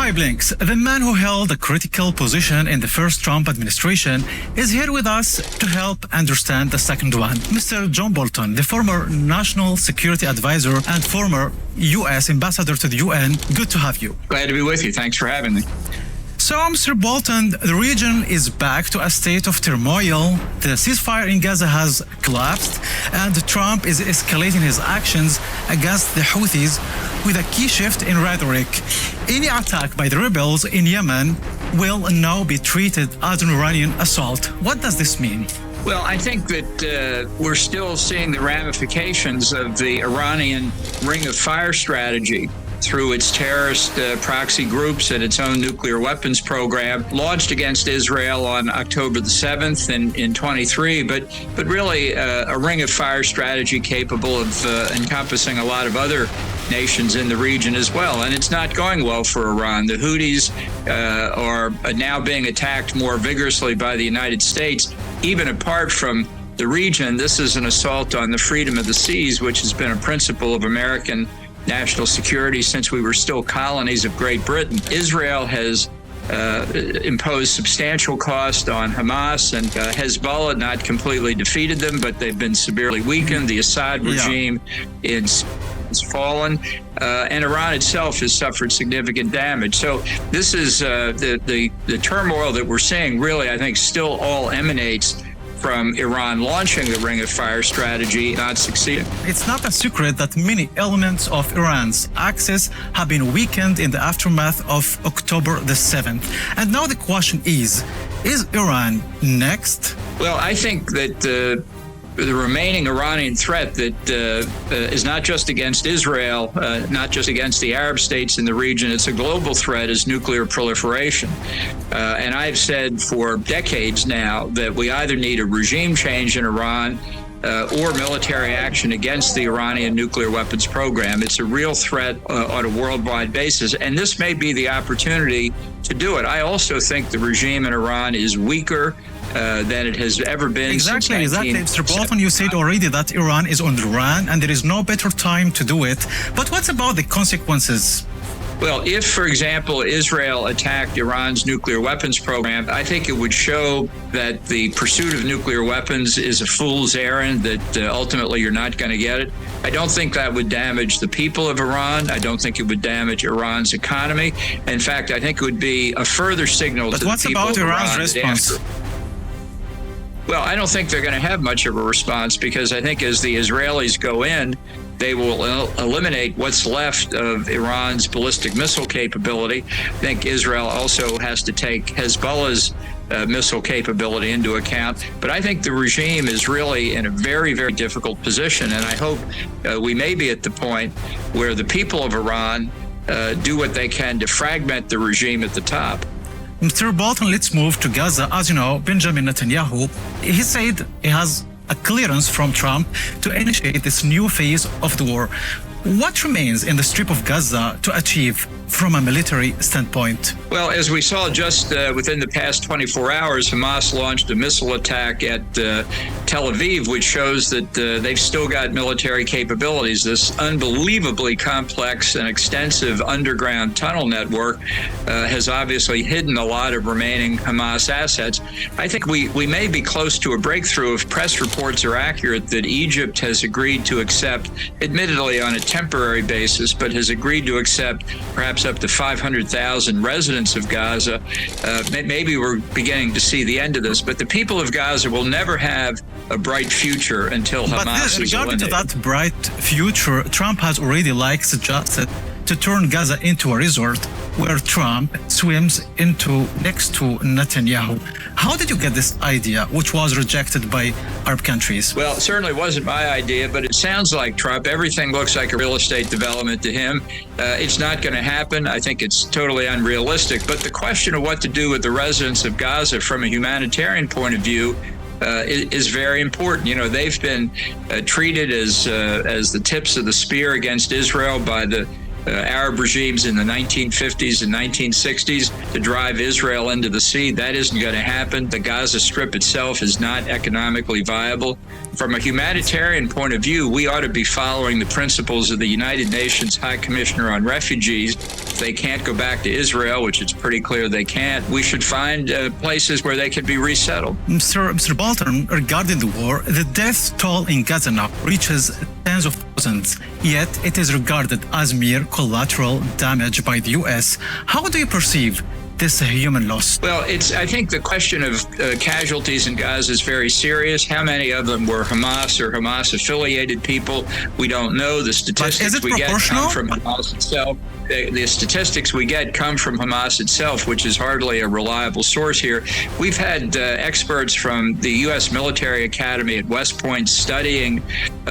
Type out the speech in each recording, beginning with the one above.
Hi, Blinks. The man who held a critical position in the first Trump administration is here with us to help understand the second one. Mr. John Bolton, the former National Security Advisor and former U.S. Ambassador to the UN. Good to have you. Glad to be with you. Thanks for having me. So, Mr. Bolton, the region is back to a state of turmoil. The ceasefire in Gaza has collapsed, and Trump is escalating his actions against the Houthis with a key shift in rhetoric. Any attack by the rebels in Yemen will now be treated as an Iranian assault. What does this mean? Well, I think that we're still seeing the ramifications of the Iranian ring of fire strategy through its terrorist proxy groups and its own nuclear weapons program, launched against Israel on October the 7th in 23, but really a ring of fire strategy capable of encompassing a lot of other nations in the region as well. And it's not going well for Iran. The Houthis are now being attacked more vigorously by the United States. Even apart from the region, this is an assault on the freedom of the seas, which has been a principle of American national security since we were still colonies of Great Britain. Israel has imposed substantial cost on Hamas, and Hezbollah not completely defeated them, but they've been severely weakened. The Assad regime is fallen, and Iran itself has suffered significant damage. So this is the turmoil that we're seeing really, I think, still all emanates from Iran launching the ring of fire strategy, not succeeding. It's not a secret that many elements of Iran's axis have been weakened in the aftermath of October the 7th. And now the question is Iran next? Well, I think that the remaining Iranian threat that is not just against Israel, not just against the Arab states in the region, it's a global threat, is nuclear proliferation. And I've said for decades now that we either need a regime change in Iran or military action against the Iranian nuclear weapons program. It's a real threat on a worldwide basis, and this may be the opportunity to do it. I also think the regime in Iran is weaker than it has ever been. Exactly. Mr. Bolton, you said already that Iran is on the run and there is no better time to do it. But what about the consequences? Well, if, for example, Israel attacked Iran's nuclear weapons program, I think it would show that the pursuit of nuclear weapons is a fool's errand, that ultimately you're not going to get it. I don't think that would damage the people of Iran. I don't think it would damage Iran's economy. In fact, I think it would be a further signal to the people of Iran. But what about Iran's response? Well, I don't think they're going to have much of a response, because I think as the Israelis go in, they will eliminate what's left of Iran's ballistic missile capability. I think Israel also has to take Hezbollah's missile capability into account. But I think the regime is really in a very, very difficult position. And I hope we may be at the point where the people of Iran do what they can to fragment the regime at the top. Mr. Bolton, let's move to Gaza. As you know, Benjamin Netanyahu, he said he has a clearance from Trump to initiate this new phase of the war. What remains in the Strip of Gaza to achieve from a military standpoint? Well, as we saw just within the past 24 hours, Hamas launched a missile attack at Tel Aviv, which shows that they've still got military capabilities. This unbelievably complex and extensive underground tunnel network has obviously hidden a lot of remaining Hamas assets. I think we may be close to a breakthrough if press reports are accurate that Egypt has agreed to accept, admittedly on a temporary basis, but has agreed to accept perhaps up to 500,000 residents of Gaza. Maybe we're beginning to see the end of this, but the people of Gaza will never have a bright future until Hamas is eliminated. Regarding to that bright future, Trump has already suggested to turn Gaza into a resort where Trump swims next to Netanyahu. How did you get this idea, which was rejected by Arab countries? Well, it certainly wasn't my idea, but it sounds like Trump. Everything looks like a real estate development to him. It's not going to happen. I think it's totally unrealistic. But the question of what to do with the residents of Gaza from a humanitarian point of view is very important. You know, they've been treated as the tips of the spear against Israel by the Arab regimes in the 1950s and 1960s to drive Israel into the sea. That isn't going to happen. The Gaza Strip itself is not economically viable. From a humanitarian point of view, we ought to be following the principles of the United Nations High Commissioner on Refugees. If they can't go back to Israel, which it's pretty clear they can't, we should find places where they can be resettled. Mr. Bolton, regarding the war, the death toll in Gaza now reaches tens of thousands, yet it is regarded as mere collateral damage by the U.S. How do you perceive this human loss? Well, I think the question of casualties in Gaza is very serious. How many of them were Hamas or Hamas-affiliated people? We don't know. The statistics we get come from Hamas itself. The statistics we get come from Hamas itself, which is hardly a reliable source here. We've had experts from the U.S. Military Academy at West Point studying,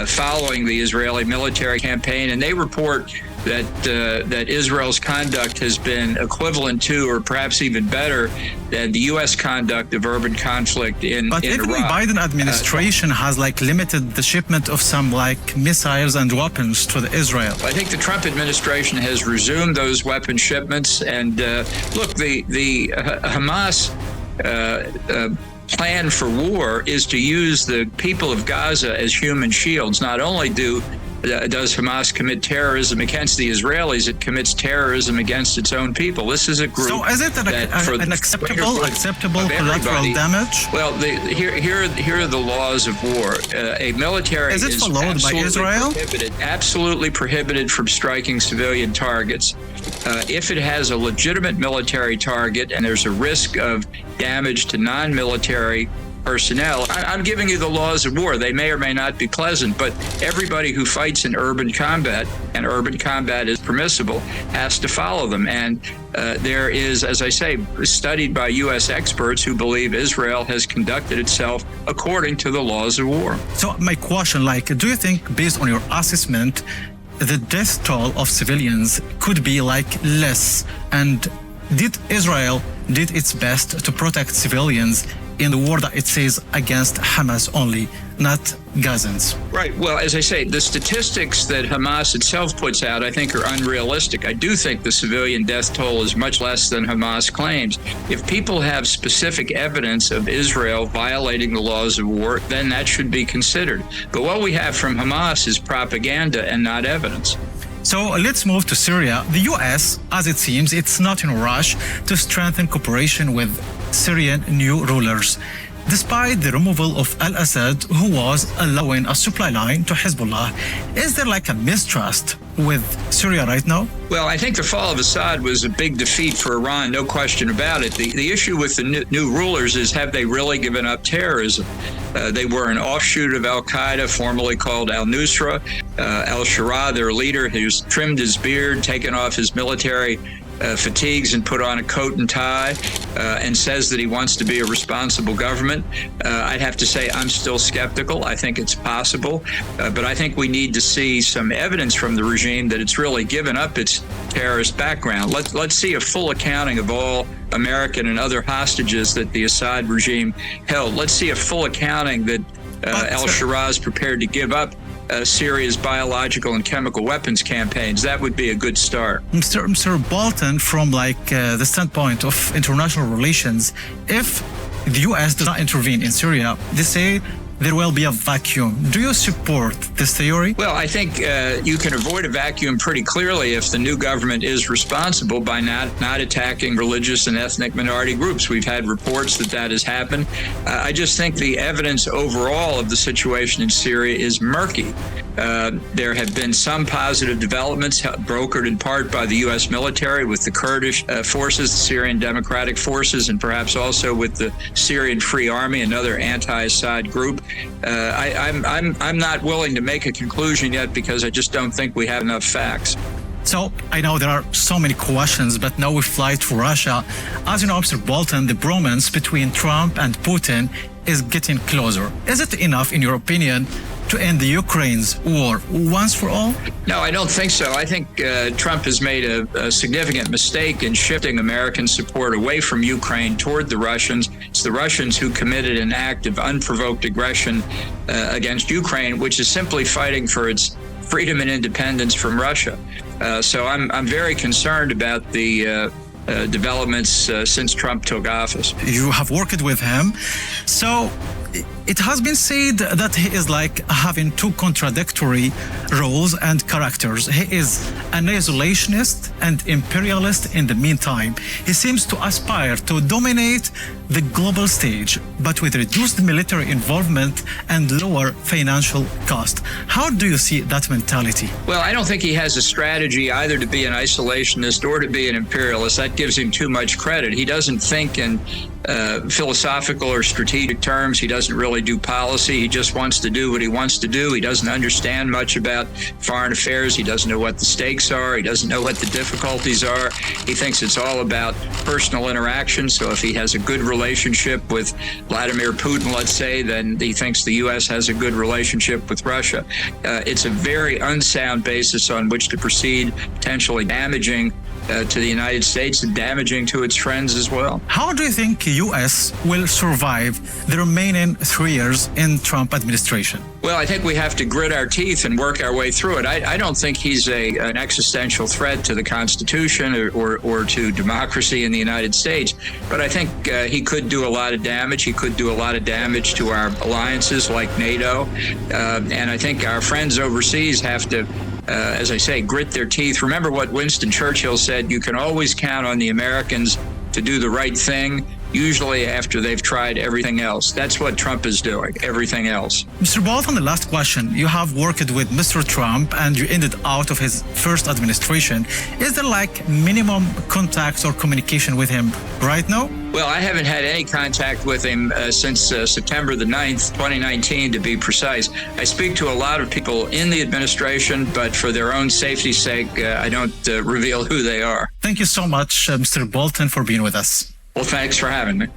following the Israeli military campaign, and they report that Israel's conduct has been equivalent to, or perhaps even better, than the U.S. conduct of urban conflict in Iraq. But even the Biden administration has limited the shipment of some missiles and weapons to Israel. I think the Trump administration has resumed those weapon shipments. And look, the Hamas plan for war is to use the people of Gaza as human shields. Not only does Hamas commit terrorism against the Israelis, it commits terrorism against its own people. This is a group. So is it an acceptable collateral damage? Well, here are the laws of war. A military is it followed by Israel? Absolutely prohibited from striking civilian targets. If it has a legitimate military target and there's a risk of damage to non-military personnel, I'm giving you the laws of war. They may or may not be pleasant, but everybody who fights in urban combat, and urban combat is permissible, has to follow them. And there is, as I say, studied by U.S. experts who believe Israel has conducted itself according to the laws of war. So my question, do you think, based on your assessment, the death toll of civilians could be less? And did Israel did its best to protect civilians in the war that it says against Hamas only, not Gazans? Right. Well, as I say, the statistics that Hamas itself puts out, I think, are unrealistic. I do think the civilian death toll is much less than Hamas claims. If people have specific evidence of Israel violating the laws of war, then that should be considered. But what we have from Hamas is propaganda and not evidence. So let's move to Syria. The U.S., as it seems, it's not in a rush to strengthen cooperation with Syrian new rulers, despite the removal of al-Assad, who was allowing a supply line to Hezbollah. Is there a mistrust with Syria right now? Well, I think the fall of Assad was a big defeat for Iran, no question about it. The issue with the new rulers is, have they really given up terrorism? They were an offshoot of al-Qaeda, formerly called al-Nusra. Al-Shara, their leader, who's trimmed his beard, taken off his military fatigues and put on a coat and tie and says that he wants to be a responsible government. I'd have to say I'm still skeptical. I think it's possible, but I think we need to see some evidence from the regime that it's really given up its terrorist background. Let's see a full accounting of all American and other hostages that the Assad regime held. Let's see a full accounting that al-Shara is prepared to give up Syria's biological and chemical weapons campaigns. That would be a good start. Mr. Bolton, from the standpoint of international relations, if the U.S. does not intervene in Syria, they say there will be a vacuum. Do you support this theory? Well, I think you can avoid a vacuum pretty clearly if the new government is responsible by not attacking religious and ethnic minority groups. We've had reports that has happened. I just think the evidence overall of the situation in Syria is murky. There have been some positive developments brokered in part by the U.S. military with the Kurdish forces, the Syrian Democratic Forces, and perhaps also with the Syrian Free Army, another anti-Assad group. I'm not willing to make a conclusion yet because I just don't think we have enough facts. So I know there are so many questions, but now we fly to Russia. As you know, Mr. Bolton, the bromance between Trump and Putin is getting closer. Is it enough, in your opinion, to end the Ukraine's war once for all? No, I don't think so. I think Trump has made a significant mistake in shifting American support away from Ukraine toward the Russians. It's the Russians who committed an act of unprovoked aggression against Ukraine, which is simply fighting for its freedom and independence from Russia. So I'm very concerned about the developments since Trump took office. You have worked with him. So it has been said that he is like having two contradictory roles and characters. He is an isolationist and imperialist in the meantime. He seems to aspire to dominate the global stage, but with reduced military involvement and lower financial cost. How do you see that mentality? Well, I don't think he has a strategy either to be an isolationist or to be an imperialist. That gives him too much credit. He doesn't think in philosophical or strategic terms. He doesn't really do policy. He just wants to do what he wants to do. He doesn't understand much about foreign affairs. He doesn't know what the stakes are. He doesn't know what the difficulties are. He thinks it's all about personal interaction. So if he has a good relationship with Vladimir Putin, let's say, then he thinks the U.S. has a good relationship with Russia. It's a very unsound basis on which to proceed, potentially damaging to the United States and damaging to its friends as well. How do you think U.S. will survive the remaining 3 years in Trump administration? Well, I think we have to grit our teeth and work our way through it. I don't think he's an existential threat to the Constitution or to democracy in the United States, but I think he could do a lot of damage. He could do a lot of damage to our alliances like NATO, and I think our friends overseas have to as I say, grit their teeth. Remember what Winston Churchill said, you can always count on the Americans to do the right thing, usually after they've tried everything else. That's what Trump is doing, everything else. Mr. Bolton, the last question. You have worked with Mr. Trump and you ended out of his first administration. Is there like minimum contact or communication with him right now? Well, I haven't had any contact with him since September the 9th, 2019, to be precise. I speak to a lot of people in the administration, but for their own safety's sake, I don't reveal who they are. Thank you so much, Mr. Bolton, for being with us. Well, thanks for having me.